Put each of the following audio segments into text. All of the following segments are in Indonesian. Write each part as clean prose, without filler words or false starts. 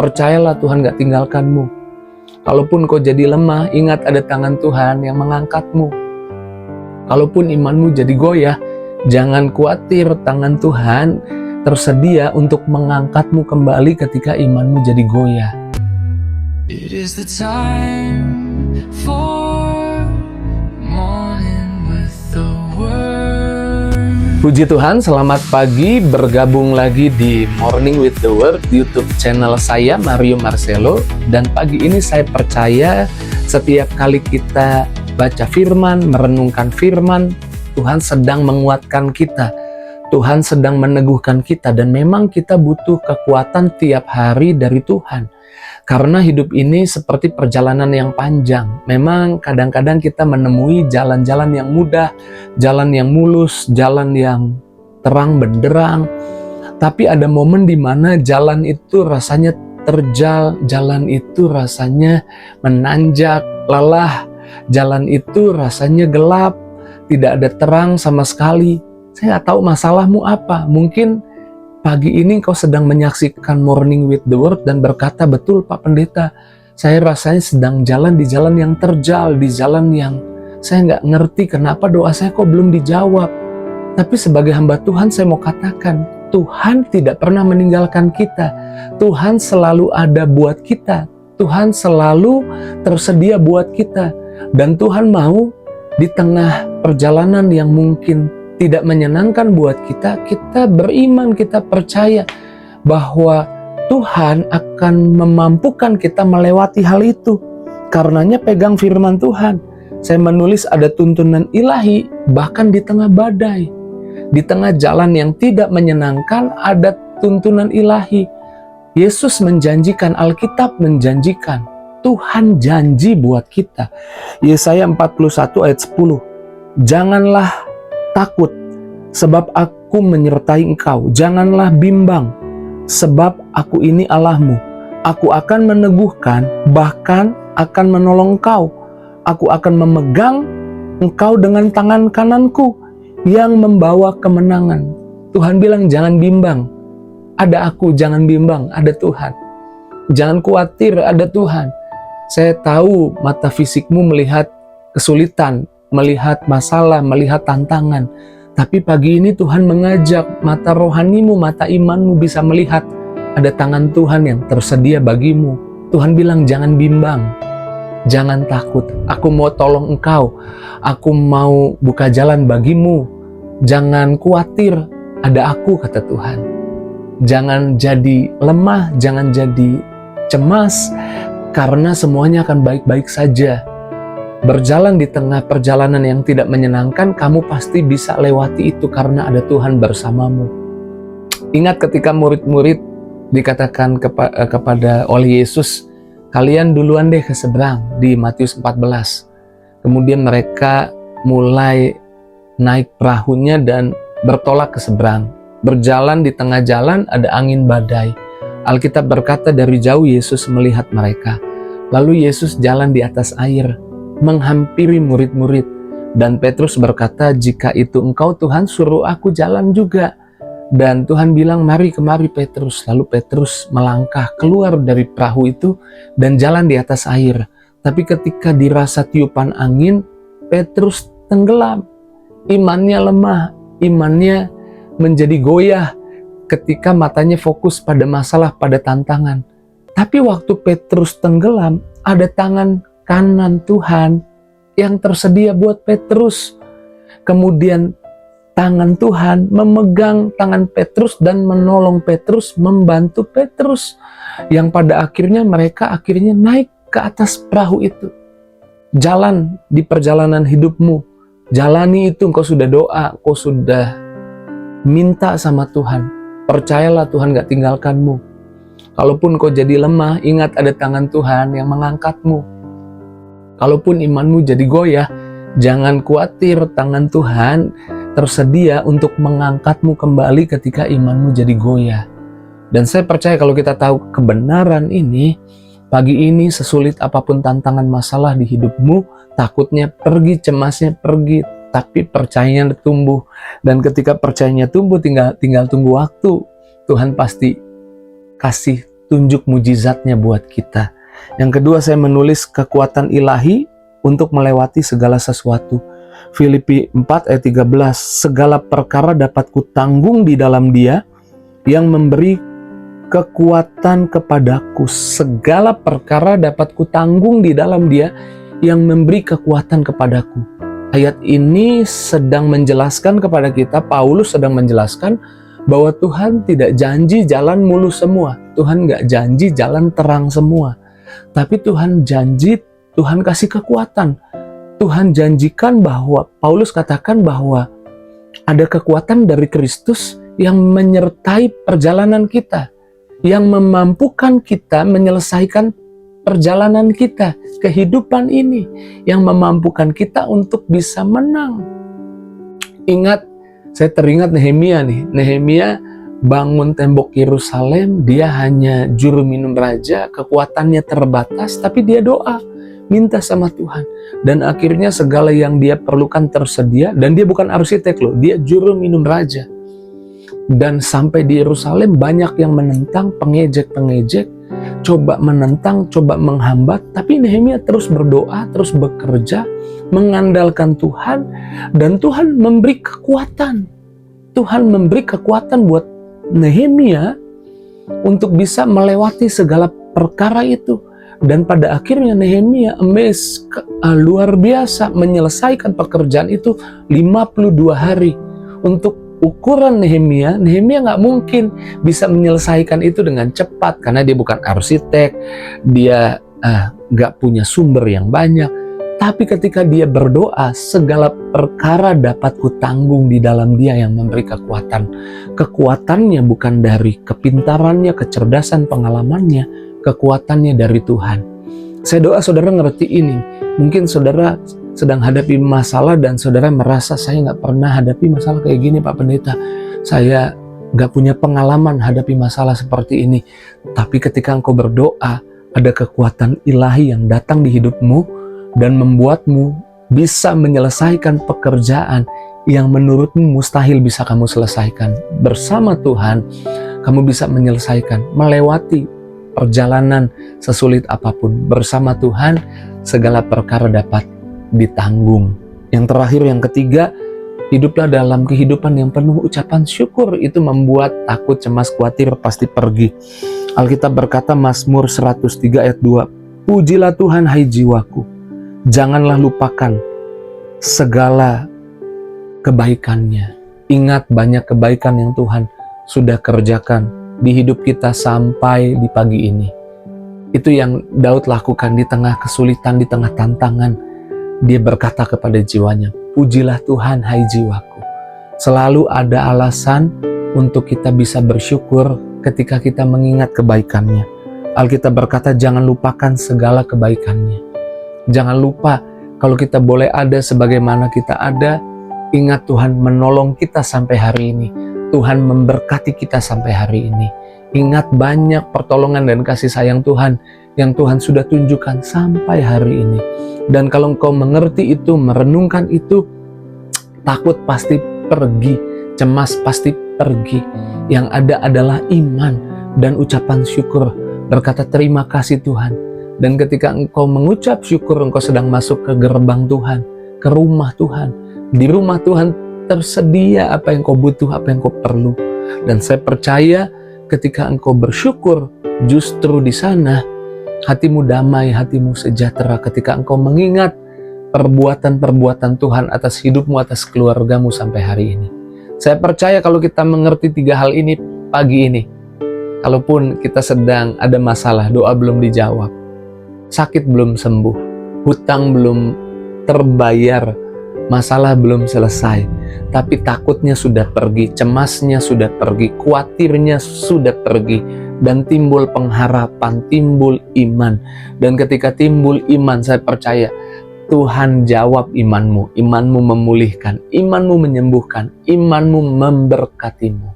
Percayalah Tuhan gak tinggalkanmu. Kalaupun kau jadi lemah, ingat ada tangan Tuhan yang mengangkatmu. Kalaupun imanmu jadi goyah, jangan khawatir, tangan Tuhan tersedia untuk mengangkatmu kembali ketika imanmu jadi goyah. It is the time for morning with the word. Puji Tuhan, selamat pagi, bergabung lagi di Morning with the Word YouTube channel saya, Mario Marcelo. Dan pagi ini saya percaya setiap kali kita baca firman, merenungkan firman, Tuhan sedang menguatkan kita, Tuhan sedang meneguhkan kita. Dan memang kita butuh kekuatan tiap hari dari Tuhan, karena hidup ini seperti perjalanan yang panjang. Memang kadang-kadang kita menemui jalan-jalan yang mudah, jalan yang mulus, jalan yang terang benderang. Tapi ada momen di mana jalan itu rasanya terjal, jalan itu rasanya menanjak, lelah, jalan itu rasanya gelap, tidak ada terang sama sekali. Saya nggak tahu masalahmu apa. Mungkin pagi ini kau sedang menyaksikan Morning with the Word dan berkata, betul Pak Pendeta, saya rasanya sedang jalan di jalan yang terjal, di jalan yang saya nggak ngerti kenapa doa saya kok belum dijawab. Tapi sebagai hamba Tuhan saya mau katakan, Tuhan tidak pernah meninggalkan kita. Tuhan selalu ada buat kita. Tuhan selalu tersedia buat kita. Dan Tuhan mau di tengah perjalanan yang mungkin tidak menyenangkan buat kita, kita beriman, kita percaya bahwa Tuhan akan memampukan kita melewati hal itu. Karenanya pegang firman Tuhan. Saya menulis ada tuntunan ilahi, bahkan di tengah badai, di tengah jalan yang tidak menyenangkan, ada tuntunan ilahi. Yesus menjanjikan, Alkitab menjanjikan, Tuhan janji buat kita. Yesaya 41 ayat 10. Janganlah takut, sebab aku menyertai engkau. Janganlah bimbang, sebab aku ini Allahmu. Aku akan meneguhkan, bahkan akan menolong engkau. Aku akan memegang engkau dengan tangan kananku yang membawa kemenangan. Tuhan bilang jangan bimbang, ada aku, jangan bimbang, ada Tuhan. Jangan khawatir, ada Tuhan. Saya tahu mata fisikmu melihat kesulitan, melihat masalah, melihat tantangan. Tapi pagi ini Tuhan mengajak mata rohanimu, mata imanmu bisa melihat ada tangan Tuhan yang tersedia bagimu. Tuhan bilang jangan bimbang, jangan takut. Aku mau tolong engkau, aku mau buka jalan bagimu. Jangan khawatir, ada aku, kata Tuhan. Jangan jadi lemah, jangan jadi cemas, karena semuanya akan baik-baik saja. Berjalan di tengah perjalanan yang tidak menyenangkan, kamu pasti bisa lewati itu karena ada Tuhan bersamamu. Ingat ketika murid-murid dikatakan kepada oleh Yesus, kalian duluan deh ke seberang, di Matius 14. Kemudian mereka mulai naik perahunya dan bertolak ke seberang. Berjalan di tengah jalan ada angin badai. Alkitab berkata dari jauh Yesus melihat mereka. Lalu Yesus jalan di atas air, menghampiri murid-murid. Dan Petrus berkata, jika itu engkau Tuhan, suruh aku jalan juga. Dan Tuhan bilang, mari kemari Petrus. Lalu Petrus melangkah keluar dari perahu itu dan jalan di atas air. Tapi ketika dirasa tiupan angin, Petrus tenggelam. Imannya lemah, imannya menjadi goyah ketika matanya fokus pada masalah, pada tantangan. Tapi waktu Petrus tenggelam, ada tangan kanan Tuhan yang tersedia buat Petrus. Kemudian tangan Tuhan memegang tangan Petrus dan menolong Petrus, membantu Petrus, yang pada akhirnya mereka naik ke atas perahu itu. Jalan di perjalanan hidupmu, jalani itu. Engkau sudah doa, engkau sudah minta sama Tuhan. Percayalah Tuhan gak tinggalkanmu. Kalaupun kau jadi lemah, ingat ada tangan Tuhan yang mengangkatmu. Kalaupun imanmu jadi goyah, jangan khawatir, tangan Tuhan tersedia untuk mengangkatmu kembali ketika imanmu jadi goyah. Dan saya percaya kalau kita tahu kebenaran ini, pagi ini sesulit apapun tantangan masalah di hidupmu, takutnya pergi, cemasnya pergi, tapi percayanya tumbuh. Dan ketika percayanya tumbuh, tinggal tunggu waktu. Tuhan pasti kasih petunjuk mujizatnya buat kita. Yang kedua, saya menulis kekuatan ilahi untuk melewati segala sesuatu. Filipi 4 ayat 13, segala perkara dapat kutanggung di dalam Dia yang memberi kekuatan kepadaku. Segala perkara dapat kutanggung di dalam Dia yang memberi kekuatan kepadaku. Ayat ini sedang menjelaskan kepada kita, Paulus sedang menjelaskan bahwa Tuhan tidak janji jalan mulus semua. Tuhan nggak janji jalan terang semua. Tapi Tuhan janji, Tuhan kasih kekuatan. Tuhan janjikan bahwa, Paulus katakan bahwa ada kekuatan dari Kristus yang menyertai perjalanan kita, yang memampukan kita menyelesaikan perjalanan kita, kehidupan ini, yang memampukan kita untuk bisa menang. Ingat, saya teringat Nehemia nih. Nehemia bangun tembok Yerusalem, dia hanya juru minum raja, kekuatannya terbatas, tapi dia doa, minta sama Tuhan. Dan akhirnya segala yang dia perlukan tersedia, dan dia bukan arsitek loh, dia juru minum raja. Dan sampai di Yerusalem banyak yang menentang, pengejek-pengejek, coba menentang, coba menghambat, tapi Nehemia terus berdoa, terus bekerja, mengandalkan Tuhan, dan Tuhan memberi kekuatan. Tuhan memberi kekuatan buat Nehemia untuk bisa melewati segala perkara itu. Dan pada akhirnya Nehemia luar biasa menyelesaikan pekerjaan itu 52 hari. Untuk ukuran Nehemia nggak mungkin bisa menyelesaikan itu dengan cepat karena dia bukan arsitek, dia nggak punya sumber yang banyak. Tapi ketika dia berdoa, segala perkara dapat kutanggung di dalam Dia yang memberi kekuatan. Kekuatannya bukan dari kepintarannya, kecerdasan, pengalamannya, kekuatannya dari Tuhan. Saya doa saudara ngerti ini. Mungkin saudara sedang hadapi masalah dan saudara merasa, saya nggak pernah hadapi masalah kayak gini Pak Pendeta. Saya nggak punya pengalaman hadapi masalah seperti ini. Tapi ketika engkau berdoa, ada kekuatan ilahi yang datang di hidupmu dan membuatmu bisa menyelesaikan pekerjaan yang menurutmu mustahil bisa kamu selesaikan. Bersama Tuhan, kamu bisa menyelesaikan, melewati perjalanan sesulit apapun. Bersama Tuhan, segala perkara dapat ditanggung. Yang terakhir, yang ketiga, hiduplah dalam kehidupan yang penuh ucapan syukur. Itu membuat takut, cemas, khawatir pasti pergi. Alkitab berkata, Mazmur 103 ayat 2, pujilah Tuhan hai jiwaku, janganlah lupakan segala kebaikannya. Ingat banyak kebaikan yang Tuhan sudah kerjakan di hidup kita sampai di pagi ini. Itu yang Daud lakukan di tengah kesulitan, di tengah tantangan. Dia berkata kepada jiwanya, pujilah Tuhan hai jiwaku. Selalu ada alasan untuk kita bisa bersyukur ketika kita mengingat kebaikannya. Alkitab berkata, jangan lupakan segala kebaikannya. Jangan lupa kalau kita boleh ada sebagaimana kita ada. Ingat Tuhan menolong kita sampai hari ini. Tuhan memberkati kita sampai hari ini. Ingat banyak pertolongan dan kasih sayang Tuhan yang Tuhan sudah tunjukkan sampai hari ini. Dan kalau engkau mengerti itu, merenungkan itu, takut pasti pergi, cemas pasti pergi. Yang ada adalah iman dan ucapan syukur. Berkata terima kasih Tuhan. Dan ketika engkau mengucap syukur, engkau sedang masuk ke gerbang Tuhan, ke rumah Tuhan. Di rumah Tuhan tersedia apa yang kau butuh, apa yang kau perlu. Dan saya percaya ketika engkau bersyukur, justru di sana hatimu damai, hatimu sejahtera. Ketika engkau mengingat perbuatan-perbuatan Tuhan atas hidupmu, atas keluargamu sampai hari ini. Saya percaya kalau kita mengerti 3 hal ini pagi ini, kalaupun kita sedang ada masalah, doa belum dijawab, sakit belum sembuh, hutang belum terbayar, masalah belum selesai, tapi takutnya sudah pergi, cemasnya sudah pergi, khawatirnya sudah pergi, dan timbul pengharapan, timbul iman. Dan ketika timbul iman, saya percaya Tuhan jawab imanmu. Imanmu memulihkan, imanmu menyembuhkan, imanmu memberkatimu.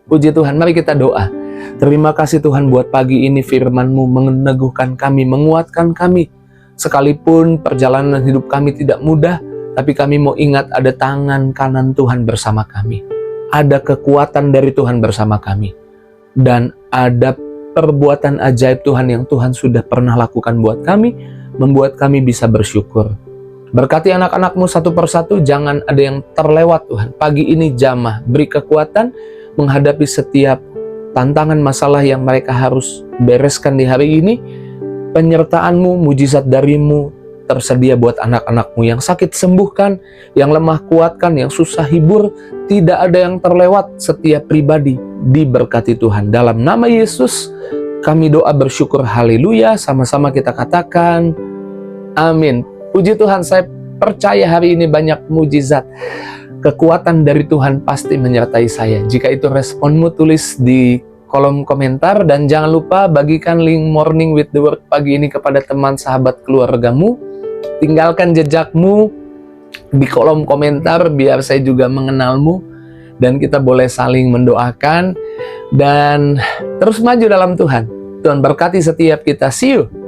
Puji Tuhan, mari kita doa. Terima kasih Tuhan buat pagi ini, firman-Mu meneguhkan kami, menguatkan kami. Sekalipun perjalanan hidup kami tidak mudah, tapi kami mau ingat ada tangan kanan Tuhan bersama kami. Ada kekuatan dari Tuhan bersama kami. Dan ada perbuatan ajaib Tuhan yang Tuhan sudah pernah lakukan buat kami, membuat kami bisa bersyukur. Berkati anak-anak-Mu satu persatu, jangan ada yang terlewat Tuhan. Pagi ini jamah, beri kekuatan menghadapi setiap tantangan masalah yang mereka harus bereskan di hari ini. Penyertaan-Mu, mujizat dari-Mu tersedia buat anak-anak-Mu. Yang sakit sembuhkan, yang lemah kuatkan, yang susah hibur. Tidak ada yang terlewat, setiap pribadi diberkati Tuhan. Dalam nama Yesus kami doa bersyukur, haleluya. Sama-sama kita katakan amin. Puji Tuhan, saya percaya hari ini banyak mujizat. Kekuatan dari Tuhan pasti menyertai saya. Jika itu responmu, tulis di kolom komentar. Dan jangan lupa bagikan link Morning with the Word pagi ini kepada teman, sahabat, keluargamu. Tinggalkan jejakmu di kolom komentar biar saya juga mengenalmu. Dan kita boleh saling mendoakan. Dan terus maju dalam Tuhan. Tuhan berkati setiap kita. See you